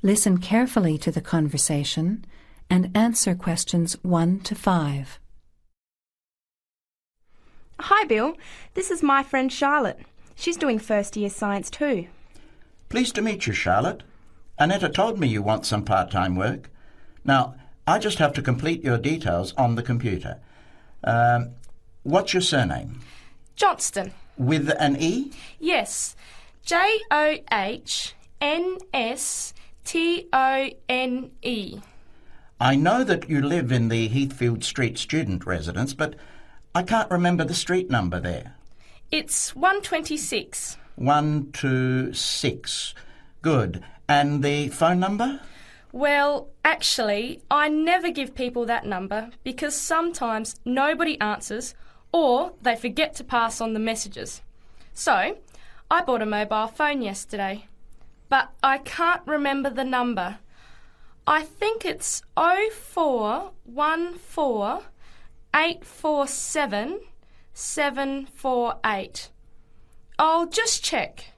Listen carefully to the conversation and answer questions 1 to 5. Hi, Bill. This is my friend Charlotte. She's doing first-year science too. Pleased to meet you, Charlotte. Annetta told me you want some part-time work. Now, I just have to complete your details on the computer. What's your surname? Johnston. With an E? Yes. JohnstonE. I know that you live in the Heathfield Street student residence, but I can't remember the street number there. It's 126. 126. Good. And the phone number? Well, actually, I never give people that number because sometimes nobody answers or they forget to pass on the messages. So, I bought a mobile phone yesterday, but I can't remember the number. I think it's 0414 847 748. I'll just check.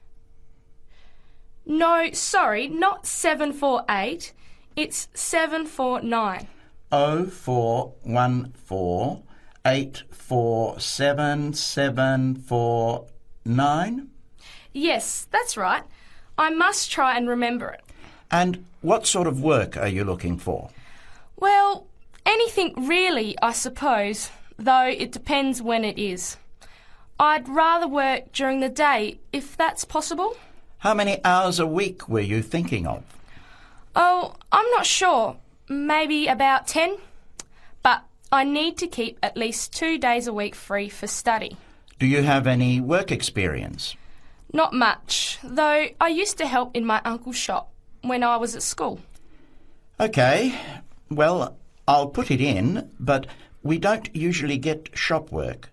No, sorry, not 748. It's 749. 0414 847 749? Yes, that's right. I must try and remember it. And what sort of work are you looking for? Well, anything really, I suppose, though it depends when it is. I'd rather work during the day, if that's possible. How many hours a week were you thinking of? Oh, I'm not sure. Maybe about 10. But I need to keep at least 2 days a week free for study. Do you have any work experience? Not much, though I used to help in my uncle's shop when I was at school. OK. Well, I'll put it in, but we don't usually get shop work.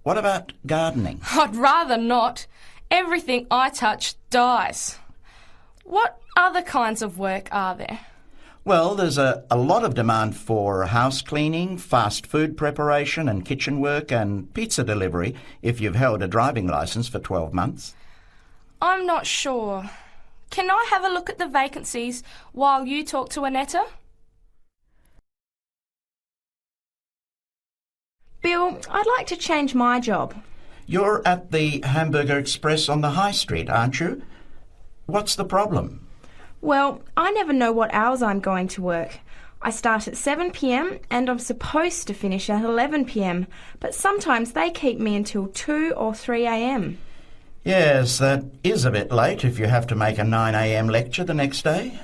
What about gardening? I'd rather not. Everything I touch dies. What other kinds of work are there? Well, there's a lot of demand for house cleaning, fast food preparation and kitchen work and pizza delivery if you've held a driving licence for 12 months. I'm not sure. Can I have a look at the vacancies while you talk to Annetta? Bill, I'd like to change my job. You're at the Hamburger Express on the High Street, aren't you? What's the problem? Well, I never know what hours I'm going to work. I start at 7 p.m. and I'm supposed to finish at 11 p.m, but sometimes they keep me until 2 or 3 a.m. Yes, that is a bit late if you have to make a 9 a.m. lecture the next day.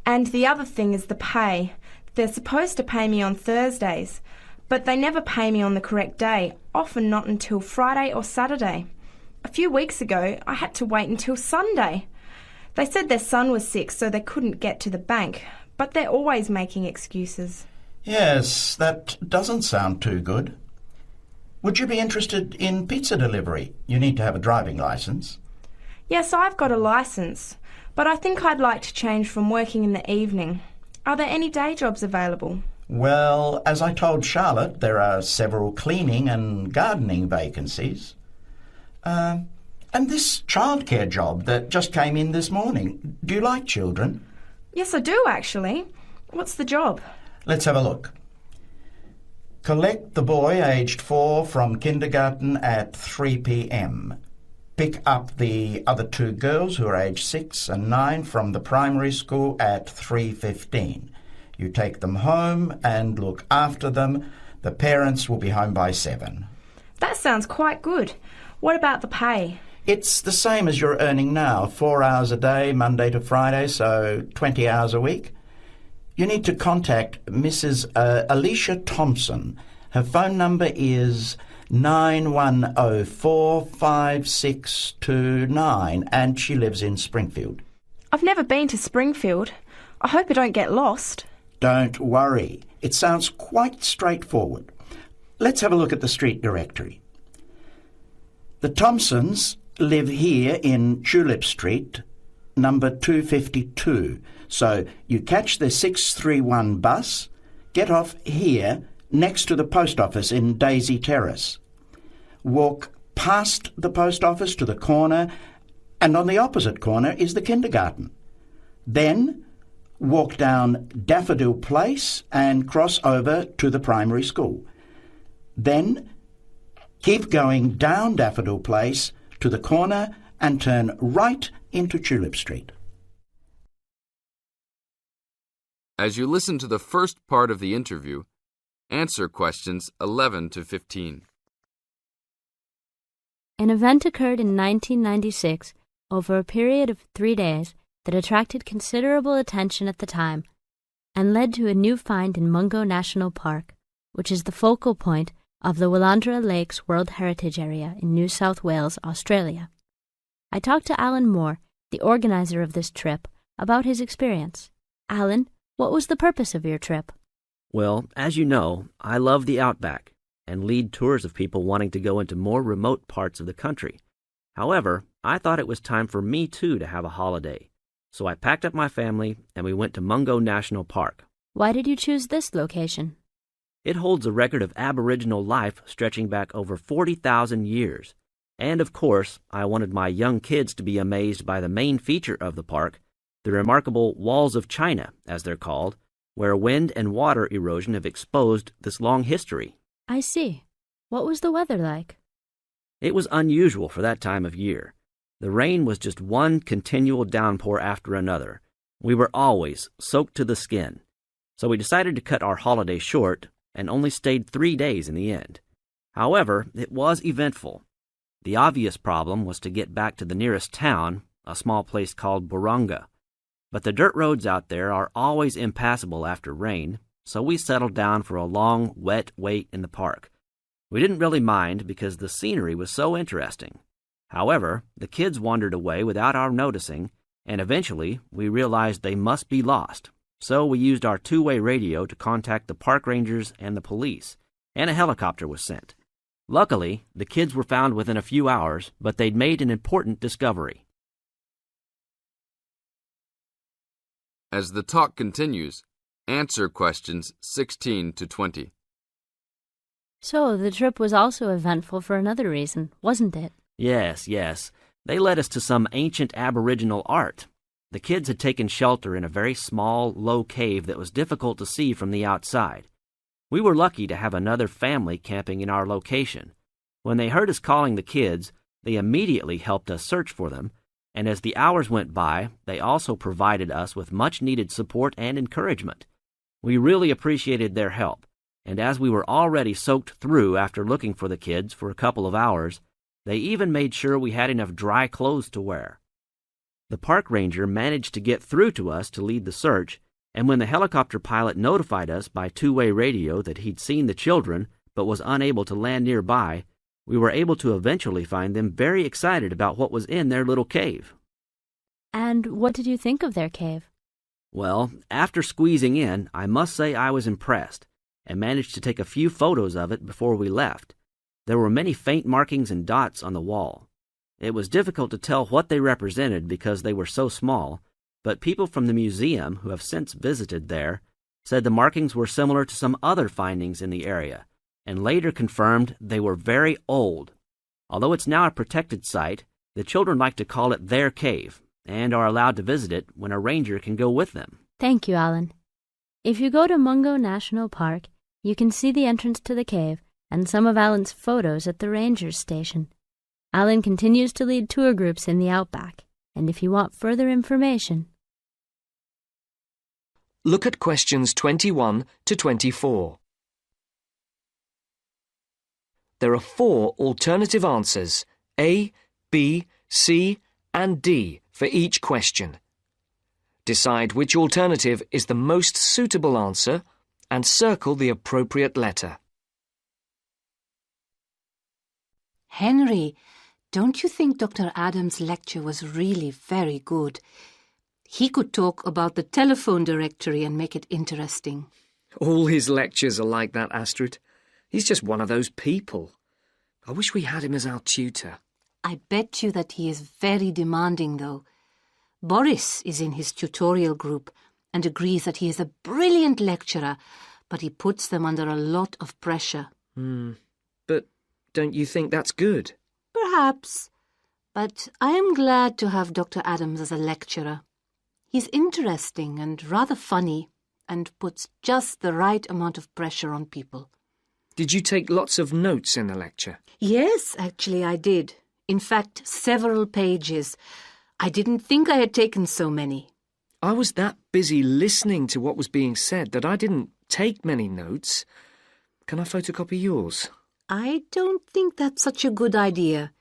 And the other thing is the pay. They're supposed to pay me on Thursdays, but they never pay me on the correct day, often not until Friday or Saturday. A few weeks ago, I had to wait until Sunday. They said their son was sick, so they couldn't get to the bank, but they're always making excuses. Yes, that doesn't sound too good. Would you be interested in pizza delivery? You need to have a driving licence. Yes, I've got a licence, but I think I'd like to change from working in the evening. Are there any day jobs available? Well, as I told Charlotte, there are several cleaning and gardening vacancies. And this childcare job that just came in this morning. Do you like children? Yes, I do, actually. What's the job? Let's have a look. Collect the boy aged 4 from kindergarten at 3 p.m. Pick up the other 2 girls who are aged 6 and 9 from the primary school at 3:15. You take them home and look after them. The parents will be home by 7. That sounds quite good. What about the pay? It's the same as you're earning now, 4 hours a day, Monday to Friday, so 20 hours a week. You need to contact Mrs. Alicia Thompson. Her phone number is 91045629 and she lives in Springfield. I've never been to Springfield. I hope I don't get lost. Don't worry. It sounds quite straightforward. Let's have a look at the street directory. The Thompsons live here in Tulip Street, number 252. So you catch the 631 bus, get off here next to the post office in Daisy Terrace. Walk past the post office to the corner, and on the opposite corner is the kindergarten. Then walk down Daffodil Place and cross over to the primary school. Then keep going down Daffodil Place to the corner and turn right into Tulip Street. As you listen to the first part of the interview, answer questions 11 to 15. An event occurred in 1996 over a period of 3 days that attracted considerable attention at the time and led to a new find in Mungo National Park, which is the focal point of the Willandra Lakes World Heritage Area in New South Wales, Australia. I talked to Alan Moore, the organizer of this trip, about his experience. Alan, what was the purpose of your trip? Well, as you know, I love the outback and lead tours of people wanting to go into more remote parts of the country. However, I thought it was time for me too to have a holiday. So I packed up my family and we went to Mungo National Park. Why did you choose this location? It holds a record of Aboriginal life stretching back over 40,000 years. And of course, I wanted my young kids to be amazed by the main feature of the park, the remarkable Walls of China, as they're called, where wind and water erosion have exposed this long history. I see. What was the weather like? It was unusual for that time of year. The rain was just one continual downpour after another. We were always soaked to the skin. So we decided to cut our holiday short and only stayed 3 days in the end. However, it was eventful. The obvious problem was to get back to the nearest town, a small place called Burunga. But the dirt roads out there are always impassable after rain, so we settled down for a long, wet wait in the park. We didn't really mind because the scenery was so interesting. However, the kids wandered away without our noticing, and eventually we realized they must be lost. So we used our two-way radio to contact the park rangers and the police, and a helicopter was sent. Luckily, the kids were found within a few hours, but they'd made an important discovery. As the talk continues, answer questions 16 to 20. So the trip was also eventful for another reason, wasn't it? Yes. They led us to some ancient Aboriginal art. The kids had taken shelter in a very small, low cave that was difficult to see from the outside. We were lucky to have another family camping in our location. When they heard us calling the kids, they immediately helped us search for them, and as the hours went by, they also provided us with much-needed support and encouragement. We really appreciated their help, and as we were already soaked through after looking for the kids for a couple of hours, they even made sure we had enough dry clothes to wear. The park ranger managed to get through to us to lead the search, and when the helicopter pilot notified us by two-way radio that he'd seen the children but was unable to land nearby, we were able to eventually find them very excited about what was in their little cave. And what did you think of their cave? Well, after squeezing in, I must say I was impressed, and managed to take a few photos of it before we left. There were many faint markings and dots on the wall. It was difficult to tell what they represented because they were so small, but people from the museum who have since visited there said the markings were similar to some other findings in the area, and later confirmed they were very old. Although it's now a protected site, the children like to call it their cave, and are allowed to visit it when a ranger can go with them. Thank you, Alan. If you go to Mungo National Park, you can see the entrance to the cave and some of Alan's photos at the ranger's station. Alan continues to lead tour groups in the outback, and if you want further information... Look at questions 21 to 24. There are 4 alternative answers, A, B, C, and D, for each question. Decide which alternative is the most suitable answer and circle the appropriate letter. Henry, don't you think Dr. Adams' lecture was really very good? He could talk about the telephone directory and make it interesting. All his lectures are like that, Astrid. He's just one of those people. I wish we had him as our tutor. I bet you that he is very demanding, though. Boris is in his tutorial group and agrees that he is a brilliant lecturer, but he puts them under a lot of pressure. But don't you think that's good? Perhaps, but I am glad to have Dr. Adams as a lecturer. He's interesting and rather funny and puts just the right amount of pressure on people. Did you take lots of notes in the lecture? Yes, actually I did. In fact, several pages. I didn't think I had taken so many. I was that busy listening to what was being said that I didn't take many notes. Can I photocopy yours? I don't think that's such a good idea.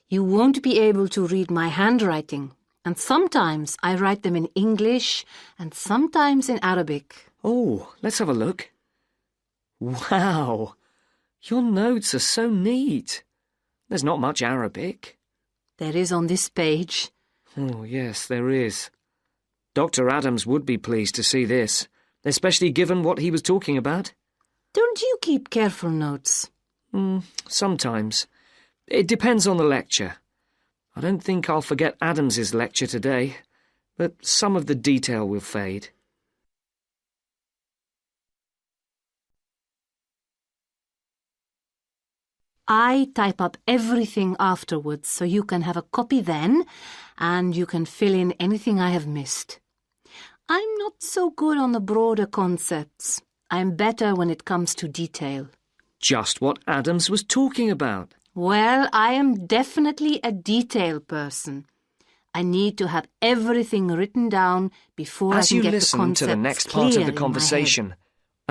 You won't be able to read my handwriting, and sometimes I write them in English and sometimes in Arabic. Oh, let's have a look. Wow, your notes are so neat. There's not much Arabic. There is on this page. Oh, yes, there is. Dr. Adams would be pleased to see this, especially given what he was talking about. Don't you keep careful notes? Sometimes. It depends on the lecture. I don't think I'll forget Adams's lecture today, but some of the detail will fade. I type up everything afterwards so you can have a copy then, and you can fill in anything I have missed. I'm not so good on the broader concepts. I'm better when it comes to detail. Just what Adams was talking about. Well, I am definitely a detail person. I need to have everything written down before I can get the concepts clear. As you listen to the next part of the conversation,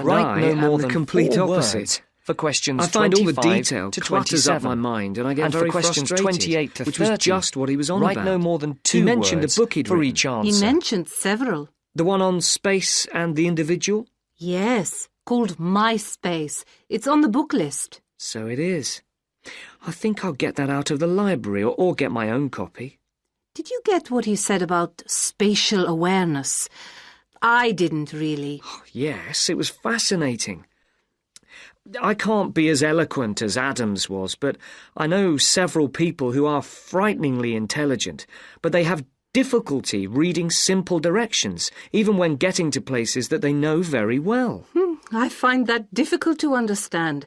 Write no more than the complete 4 opposite. words. For questions I find all the 25 detail to clutters 27, up my mind, and I get and very for questions frustrated, 28 to which 30, was just what he was on write about. no more than 2 He mentioned words a book he'd for written. each answer. He mentioned several. The one on space and the individual? Yes, called My Space. It's on the book list. So it is. I think I'll get that out of the library or get my own copy. Did you get what he said about spatial awareness? I didn't really. Yes, it was fascinating. I can't be as eloquent as Adams was, but I know several people who are frighteningly intelligent, but they have difficulty reading simple directions, even when getting to places that they know very well. I find that difficult to understand.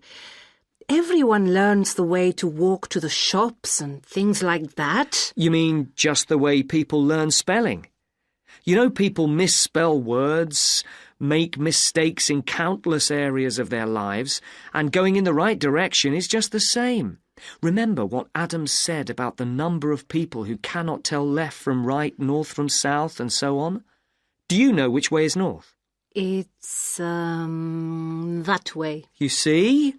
Everyone learns the way to walk to the shops and things like that. You mean just the way people learn spelling? You know, people misspell words, make mistakes in countless areas of their lives, and going in the right direction is just the same. Remember what Adams said about the number of people who cannot tell left from right, north from south, and so on? Do you know which way is north? It's, that way. You see?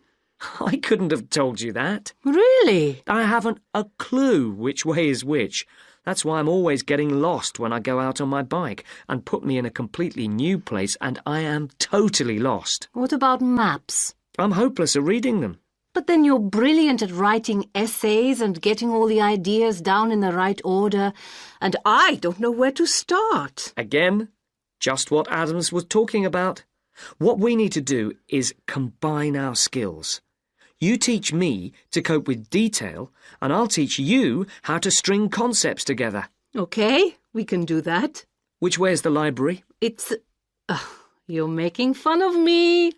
I couldn't have told you that. Really? I haven't a clue which way is which. That's why I'm always getting lost when I go out on my bike, and put me in a completely new place and I am totally lost. What about maps? I'm hopeless at reading them. But then you're brilliant at writing essays and getting all the ideas down in the right order, and I don't know where to start. Again, just what Adams was talking about. What we need to do is combine our skills. You teach me to cope with detail, and I'll teach you how to string concepts together. Okay, we can do that. Which way is the library? It's... you're making fun of me.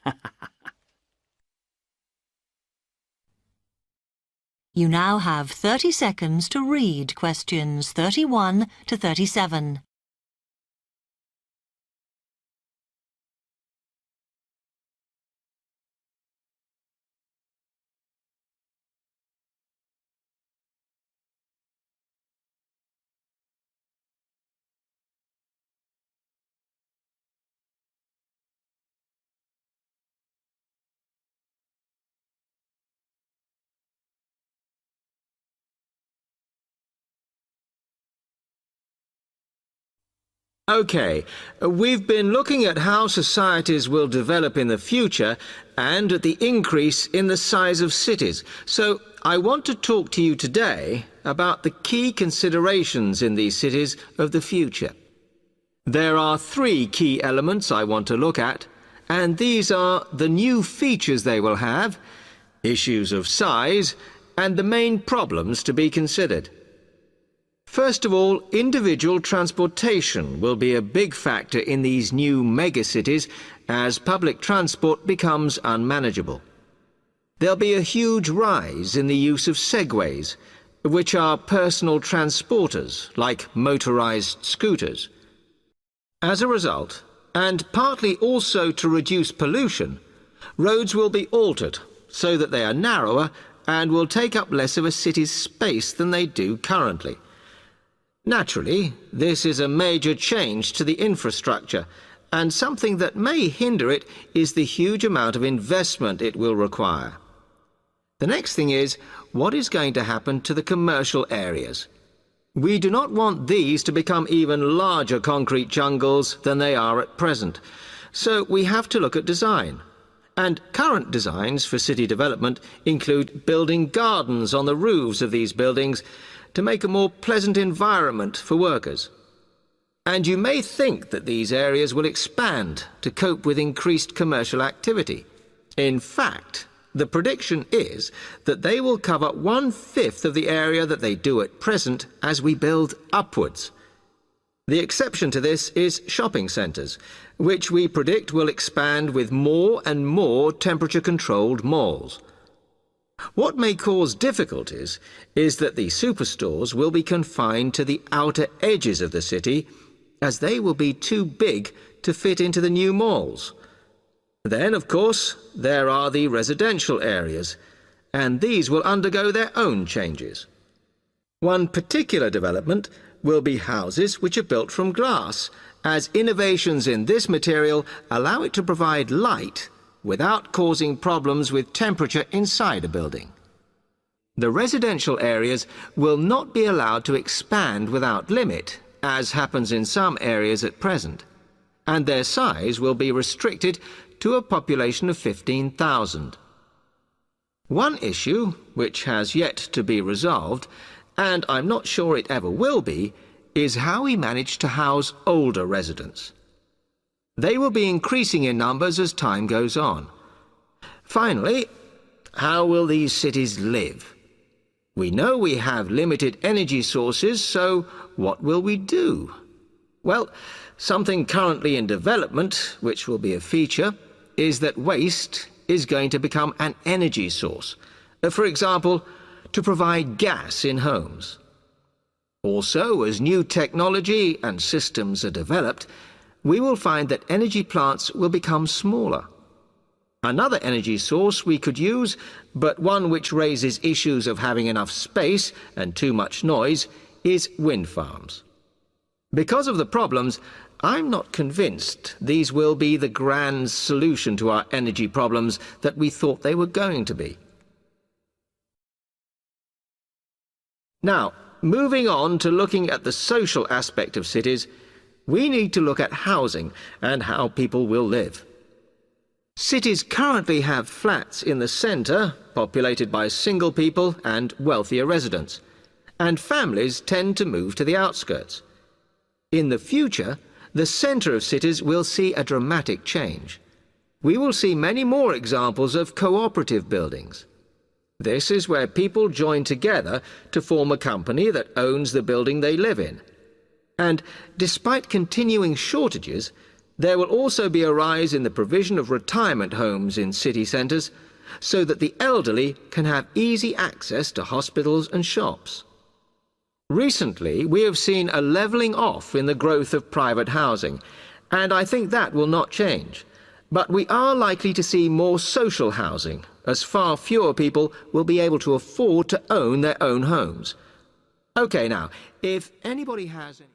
You now have 30 seconds to read questions 31 to 37. OK, we've been looking at how societies will develop in the future and at the increase in the size of cities. So I want to talk to you today about the key considerations in these cities of the future. There are 3 key elements I want to look at, and these are the new features they will have, issues of size, and the main problems to be considered. First of all, individual transportation will be a big factor in these new megacities as public transport becomes unmanageable. There'll be a huge rise in the use of segways, which are personal transporters like motorized scooters. As a result, and partly also to reduce pollution, roads will be altered so that they are narrower and will take up less of a city's space than they do currently. Naturally, this is a major change to the infrastructure, and something that may hinder it is the huge amount of investment it will require. The next thing is, what is going to happen to the commercial areas? We do not want these to become even larger concrete jungles than they are at present, so we have to look at design. And current designs for city development include building gardens on the roofs of these buildings to make a more pleasant environment for workers. And you may think that these areas will expand to cope with increased commercial activity. In fact, the prediction is that they will cover 1/5 of the area that they do at present as we build upwards. The exception to this is shopping centres, which we predict will expand with more and more temperature-controlled malls. What may cause difficulties is that the superstores will be confined to the outer edges of the city, as they will be too big to fit into the new malls. Then, of course, there are the residential areas, and these will undergo their own changes. One particular development will be houses which are built from glass, as innovations in this material allow it to provide light without causing problems with temperature inside a building. The residential areas will not be allowed to expand without limit, as happens in some areas at present, and their size will be restricted to a population of 15,000. One issue, which has yet to be resolved, and I'm not sure it ever will be, is how we manage to house older residents. They will be increasing in numbers as time goes on. Finally, how will these cities live? We know we have limited energy sources, so what will we do? Well, something currently in development, which will be a feature, is that waste is going to become an energy source. For example, to provide gas in homes. Also, as new technology and systems are developed, we will find that energy plants will become smaller. Another energy source we could use, but one which raises issues of having enough space and too much noise, is wind farms. Because of the problems, I'm not convinced these will be the grand solution to our energy problems that we thought they were going to be. Now, moving on to looking at the social aspect of cities, we need to look at housing and how people will live. Cities currently have flats in the centre, populated by single people and wealthier residents, and families tend to move to the outskirts. In the future, the centre of cities will see a dramatic change. We will see many more examples of cooperative buildings. This is where people join together to form a company that owns the building they live in. And despite continuing shortages, there will also be a rise in the provision of retirement homes in city centres, so that the elderly can have easy access to hospitals and shops. Recently, we have seen a levelling off in the growth of private housing, and I think that will not change. But we are likely to see more social housing, as far fewer people will be able to afford to own their own homes. OK, now, if anybody has any...